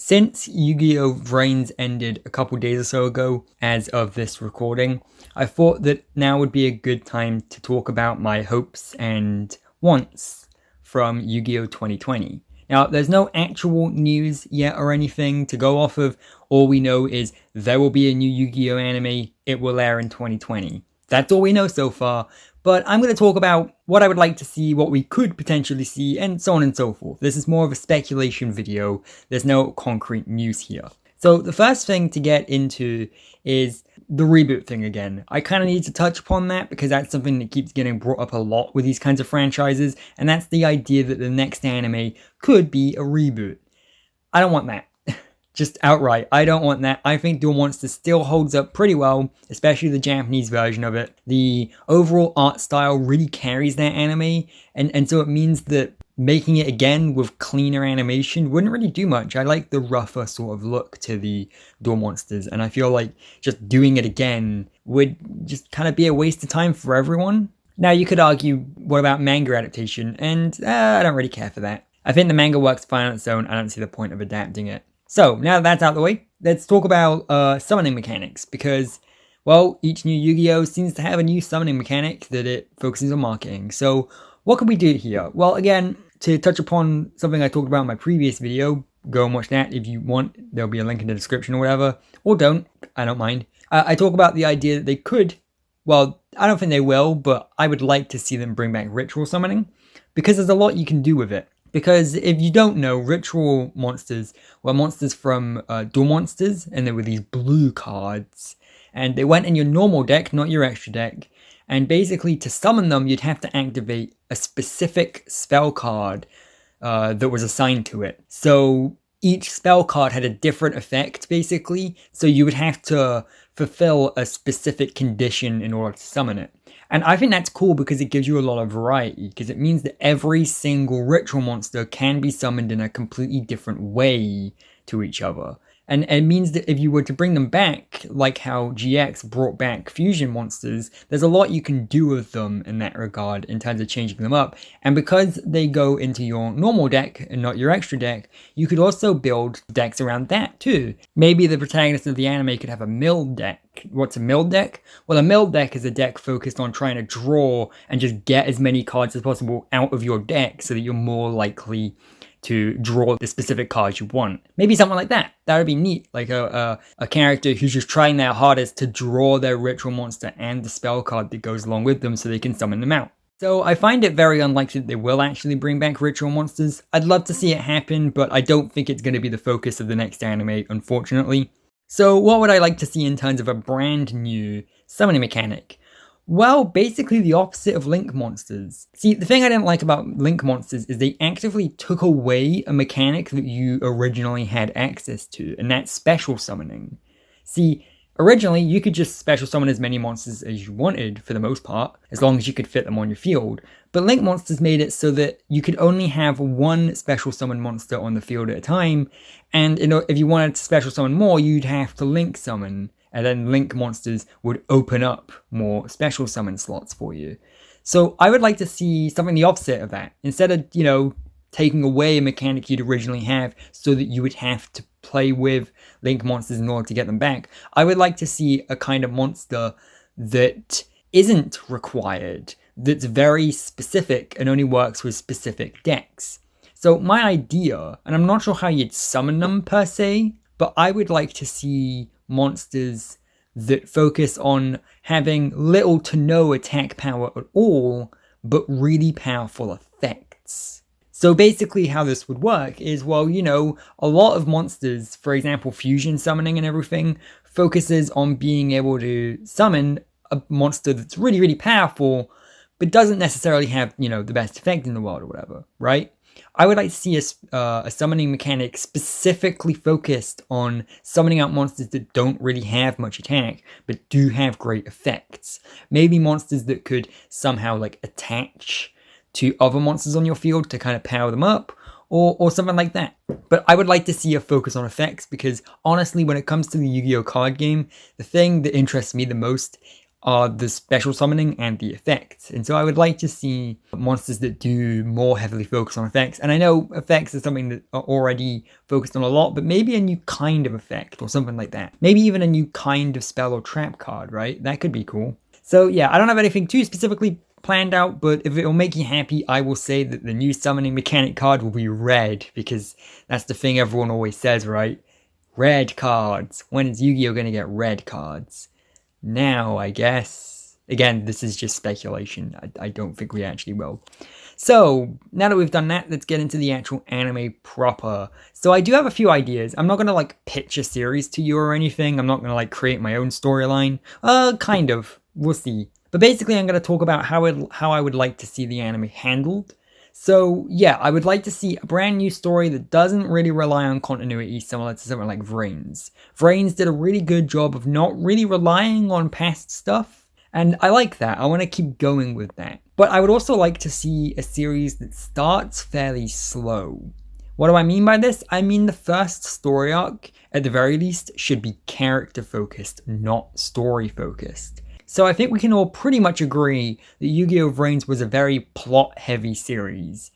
Since Yu-Gi-Oh! Vrains ended a couple days or so ago, as of this recording, I thought that now would be a good time to talk about my hopes and wants from Yu-Gi-Oh! 2020. Now, there's no actual news yet or anything to go off of. All we know is there will be a new Yu-Gi-Oh! Anime. It will air in 2020. That's all we know so far. But I'm going to talk about what I would like to see, what we could potentially see, and so on and so forth. This is more of a speculation video. There's no concrete news here. So the first thing to get into is the reboot thing again. I kind of need to touch upon that because that's something that keeps getting brought up a lot with these kinds of franchises, and that's the idea that the next anime could be a reboot. I don't want that. Just outright, I don't want that. I think Duel Monsters still holds up pretty well, especially the Japanese version of it. The overall art style really carries that anime, and so it means that making it again with cleaner animation wouldn't really do much. I like the rougher sort of look to the Duel Monsters, and I feel like just doing it again would just kind of be a waste of time for everyone. Now, you could argue, what about manga adaptation? And I don't really care for that. I think the manga works fine on its own. I don't see the point of adapting it. So, now that that's out of the way, let's talk about summoning mechanics, because, well, each new Yu-Gi-Oh! Seems to have a new summoning mechanic that it focuses on marketing. So, what can we do here? Well, again, to touch upon something I talked about in my previous video, go and watch that if you want. There'll be a link in the description or whatever, or don't, I don't mind. I talk about the idea that they could, well, I don't think they will, but I would like to see them bring back ritual summoning, because there's a lot you can do with it. Because if you don't know, ritual monsters were monsters from Duel Monsters, and they were these blue cards. And they went in your normal deck, not your extra deck. And basically, to summon them, you'd have to activate a specific spell card that was assigned to it. So each spell card had a different effect, basically. So you would have to fulfill a specific condition in order to summon it. And I think that's cool because it gives you a lot of variety, because it means that every single ritual monster can be summoned in a completely different way to each other. And it means that if you were to bring them back, like how GX brought back fusion monsters, there's a lot you can do with them in that regard in terms of changing them up. And because they go into your normal deck and not your extra deck, you could also build decks around that too. Maybe the protagonist of the anime could have a mill deck. What's a mill deck? Well, a mill deck is a deck focused on trying to draw and just get as many cards as possible out of your deck so that you're more likely to draw the specific cards you want. Maybe something like that. That would be neat. Like a character who's just trying their hardest to draw their ritual monster and the spell card that goes along with them so they can summon them out. So I find it very unlikely that they will actually bring back ritual monsters. I'd love to see it happen, but I don't think it's going to be the focus of the next anime, unfortunately. So what would I like to see in terms of a brand new summoning mechanic? Well, basically the opposite of Link Monsters. See, the thing I didn't like about Link Monsters is they actively took away a mechanic that you originally had access to, and that's special summoning. See, originally you could just special summon as many monsters as you wanted, for the most part, as long as you could fit them on your field. But Link Monsters made it so that you could only have one special summon monster on the field at a time, and if you wanted to special summon more, you'd have to Link summon. And then Link Monsters would open up more special summon slots for you. So I would like to see something the opposite of that. Instead of, taking away a mechanic you'd originally have so that you would have to play with Link Monsters in order to get them back, I would like to see a kind of monster that isn't required, that's very specific and only works with specific decks. So my idea, and I'm not sure how you'd summon them per se, but I would like to see monsters that focus on having little to no attack power at all, but really powerful effects. So basically how this would work is, well, a lot of monsters, for example, fusion summoning and everything, focuses on being able to summon a monster that's really, really powerful, but doesn't necessarily have, the best effect in the world or whatever, right? I would like to see a summoning mechanic specifically focused on summoning out monsters that don't really have much attack, but do have great effects. Maybe monsters that could somehow attach to other monsters on your field to kind of power them up, or something like that. But I would like to see a focus on effects, because honestly, when it comes to the Yu-Gi-Oh! Card game, the thing that interests me the most are the special summoning and the effects. And so I would like to see monsters that do more heavily focus on effects. And I know effects is something that are already focused on a lot, but maybe a new kind of effect or something like that. Maybe even a new kind of spell or trap card, right? That could be cool. So yeah, I don't have anything too specifically planned out, but if it will make you happy, I will say that the new summoning mechanic card will be red, because that's the thing everyone always says, right? Red cards. When is Yu-Gi-Oh going to get red cards? Now, I guess. Again, this is just speculation. I don't think we actually will. So, now that we've done that, let's get into the actual anime proper. So I do have a few ideas. I'm not going to like pitch a series to you or anything. I'm not going to like create my own storyline. Kind of. We'll see. But basically, I'm going to talk about how I would like to see the anime handled. So yeah, I would like to see a brand new story that doesn't really rely on continuity, similar to something like Vrains. Vrains did a really good job of not really relying on past stuff, and I like that. I want to keep going with that. But I would also like to see a series that starts fairly slow. What do I mean by this? I mean the first story arc, at the very least, should be character focused, not story focused. So I think we can all pretty much agree that Yu-Gi-Oh! Vrains was a very plot-heavy series.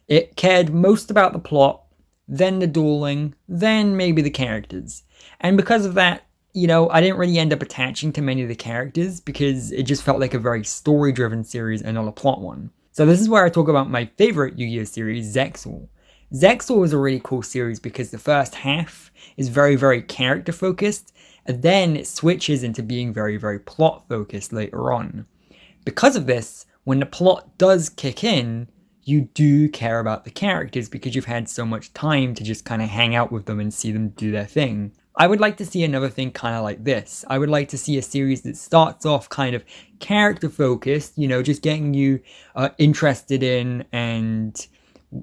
It cared most about the plot, then the dueling, then maybe the characters. And because of that, you know, I didn't really end up attaching to many of the characters because it just felt like a very story-driven series and not a plot one. So this is where I talk about my favorite Yu-Gi-Oh! Series, Zexal. Zexal was a really cool series because the first half is very, very character-focused, and then it switches into being very, very plot-focused later on. Because of this, when the plot does kick in, you do care about the characters because you've had so much time to just kind of hang out with them and see them do their thing. I would like to see another thing kind of like this. I would like to see a series that starts off kind of character-focused, you know, just getting you interested in and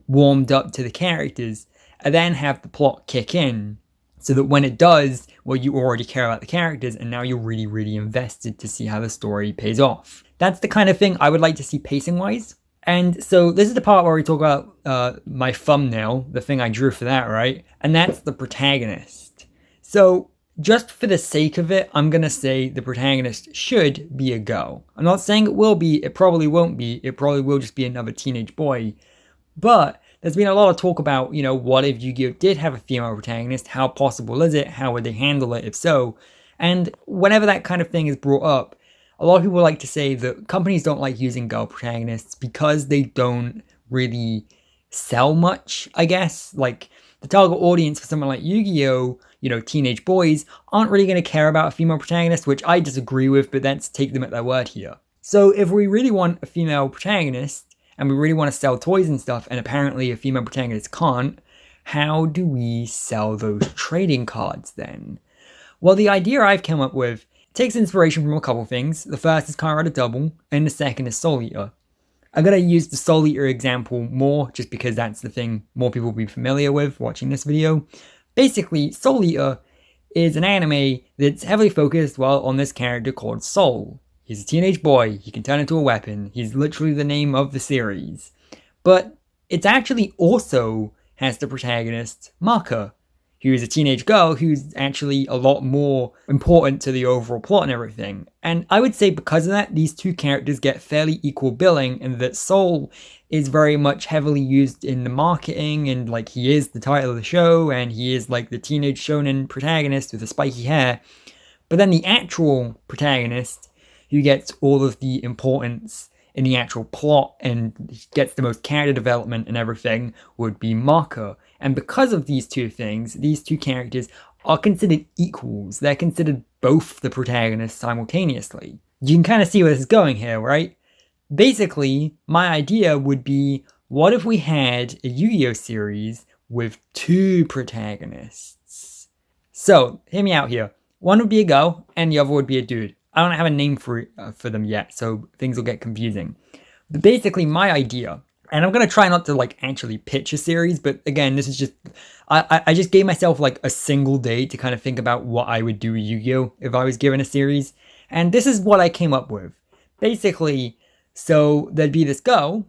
warmed up to the characters, and then have the plot kick in. So that when it does, well, you already care about the characters, and now you're really, really invested to see how the story pays off. That's the kind of thing I would like to see pacing-wise. And so this is the part where we talk about my thumbnail, the thing I drew for that, right? And that's the protagonist. So just for the sake of it, I'm going to say the protagonist should be a girl. I'm not saying it will be, it probably won't be, it probably will just be another teenage boy. But there's been a lot of talk about, you know, what if Yu-Gi-Oh! Did have a female protagonist? How possible is it? How would they handle it if so? And whenever that kind of thing is brought up, a lot of people like to say that companies don't like using girl protagonists because they don't really sell much, I guess. Like, the target audience for something like Yu-Gi-Oh!, you know, teenage boys, aren't really going to care about a female protagonist, which I disagree with, but let's take them at their word here. So if we really want a female protagonist, and we really want to sell toys and stuff, and apparently a female protagonist can't, how do we sell those trading cards then? Well, the idea I've come up with takes inspiration from a couple things. The first is Kamen Rider Double, and the second is Soul Eater. I'm going to use the Soul Eater example more, just because that's the thing more people will be familiar with watching this video. Basically, Soul Eater is an anime that's heavily focused, well, on this character called Soul. He's a teenage boy, he can turn into a weapon, he's literally the name of the series. But it's actually also has the protagonist, Maka, who is a teenage girl who's actually a lot more important to the overall plot and everything. And I would say because of that, these two characters get fairly equal billing, and that Soul is very much heavily used in the marketing, and like he is the title of the show, and he is like the teenage shonen protagonist with the spiky hair. But then the actual protagonist, who gets all of the importance in the actual plot and gets the most character development and everything, would be Maka. And because of these two things, these two characters are considered equals. They're considered both the protagonists simultaneously. You can kind of see where this is going here, right? Basically, my idea would be, what if we had a Yu-Gi-Oh! Series with two protagonists? So, hear me out here. One would be a girl, and the other would be a dude. I don't have a name for them yet, so things will get confusing. But basically, my idea, and I'm going to try not to like actually pitch a series, but again, this is just, I just gave myself like a single day to kind of think about what I would do with Yu-Gi-Oh! If I was given a series. And this is what I came up with. Basically, so there'd be this girl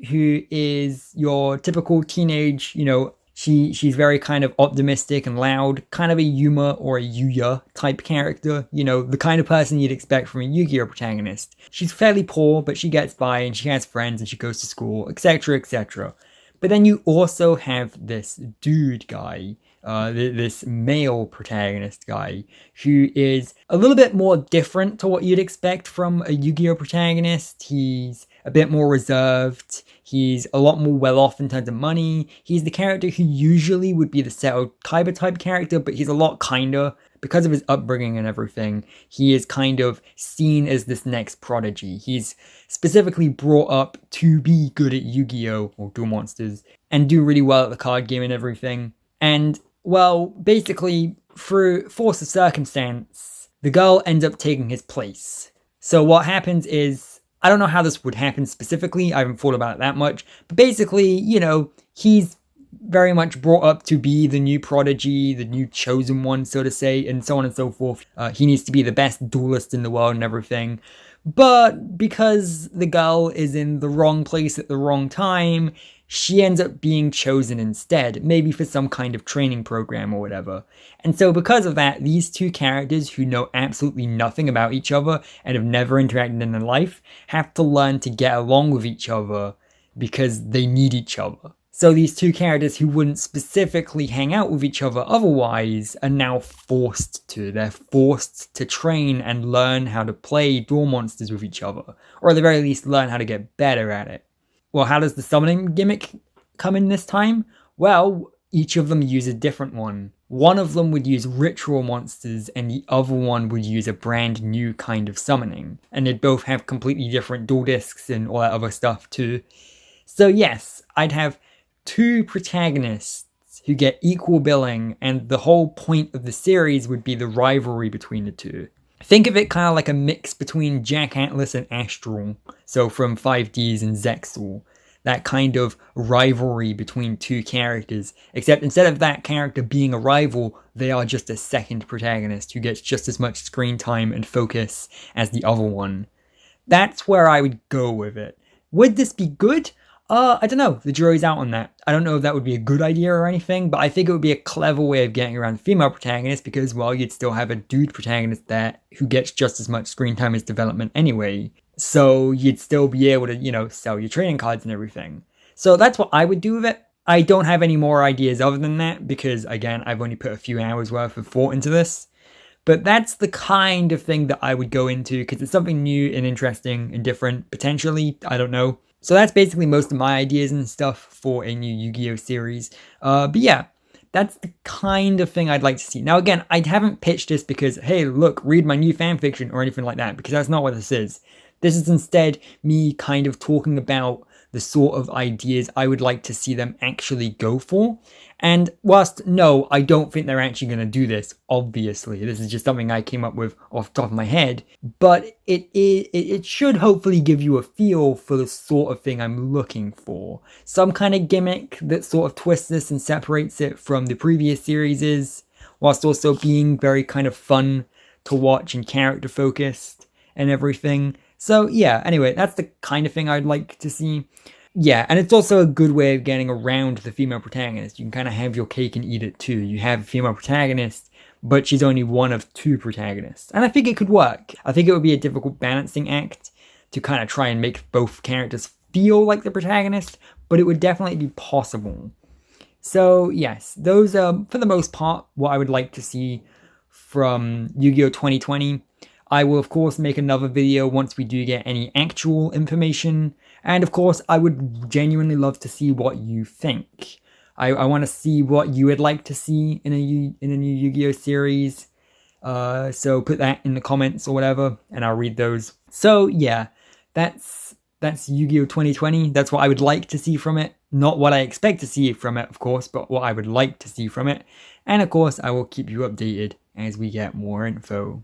who is your typical teenage, you know, She's very kind of optimistic and loud, kind of a Yuma or a Yuya type character, you know, the kind of person you'd expect from a Yu-Gi-Oh protagonist. She's fairly poor, but she gets by and she has friends and she goes to school, etc., etc. But then you also have this dude guy, this male protagonist guy, who is a little bit more different to what you'd expect from a Yu-Gi-Oh protagonist. He's a bit more reserved. He's a lot more well off in terms of money. He's the character who usually would be the Seto Kaiba type character, but he's a lot kinder. Because of his upbringing and everything, he is kind of seen as this next prodigy. He's specifically brought up to be good at Yu-Gi-Oh! Or Duel Monsters and do really well at the card game and everything. And, well, basically, through force of circumstance, the girl ends up taking his place. So what happens is, I don't know how this would happen specifically, I haven't thought about it that much, but basically, you know, he's very much brought up to be the new prodigy, the new chosen one, so to say, and so on and so forth. He needs to be the best duelist in the world and everything. But because the girl is in the wrong place at the wrong time, she ends up being chosen instead, maybe for some kind of training program or whatever. And so because of that, these two characters who know absolutely nothing about each other and have never interacted in their life have to learn to get along with each other because they need each other. So these two characters who wouldn't specifically hang out with each other otherwise are now forced to. They're forced to train and learn how to play Duel Monsters with each other, or at the very least learn how to get better at it. Well, how does the summoning gimmick come in this time? Well, each of them use a different one. One of them would use ritual monsters and the other one would use a brand new kind of summoning. And they'd both have completely different duel discs and all that other stuff too. So yes, I'd have two protagonists who get equal billing, and the whole point of the series would be the rivalry between the two. Think of it kind of like a mix between Jack Atlas and Astral, so from 5Ds and Zexal. That kind of rivalry between two characters, except instead of that character being a rival, they are just a second protagonist who gets just as much screen time and focus as the other one. That's where I would go with it. Would this be good? I don't know. The jury's out on that. I don't know if that would be a good idea or anything, but I think it would be a clever way of getting around the female protagonist because, well, you'd still have a dude protagonist there who gets just as much screen time as development anyway. So you'd still be able to, you know, sell your trading cards and everything. So that's what I would do with it. I don't have any more ideas other than that because, again, I've only put a few hours worth of thought into this. But that's the kind of thing that I would go into because it's something new and interesting and different, potentially. I don't know. So that's basically most of my ideas and stuff for a new Yu-Gi-Oh series. But yeah, that's the kind of thing I'd like to see. Now again, I haven't pitched this because, hey, look, read my new fanfiction or anything like that, because that's not what this is. This is instead me kind of talking about the sort of ideas I would like to see them actually go for. And whilst, no, I don't think they're actually going to do this, obviously. This is just something I came up with off the top of my head. But it should hopefully give you a feel for the sort of thing I'm looking for. Some kind of gimmick that sort of twists this and separates it from the previous series, whilst also being very kind of fun to watch and character focused and everything. So yeah, anyway, that's the kind of thing I'd like to see. Yeah, and it's also a good way of getting around the female protagonist. You can kind of have your cake and eat it too. You have a female protagonist, but she's only one of two protagonists. And I think it could work. I think it would be a difficult balancing act to kind of try and make both characters feel like the protagonist, but it would definitely be possible. So yes, those are, for the most part, what I would like to see from Yu-Gi-Oh! 2020. I will, of course, make another video once we do get any actual information. And, of course, I would genuinely love to see what you think. I want to see what you would like to see in a new Yu-Gi-Oh! Series. So put that in the comments or whatever, and I'll read those. So, yeah, that's Yu-Gi-Oh! 2020. That's what I would like to see from it. Not what I expect to see from it, of course, but what I would like to see from it. And, of course, I will keep you updated as we get more info.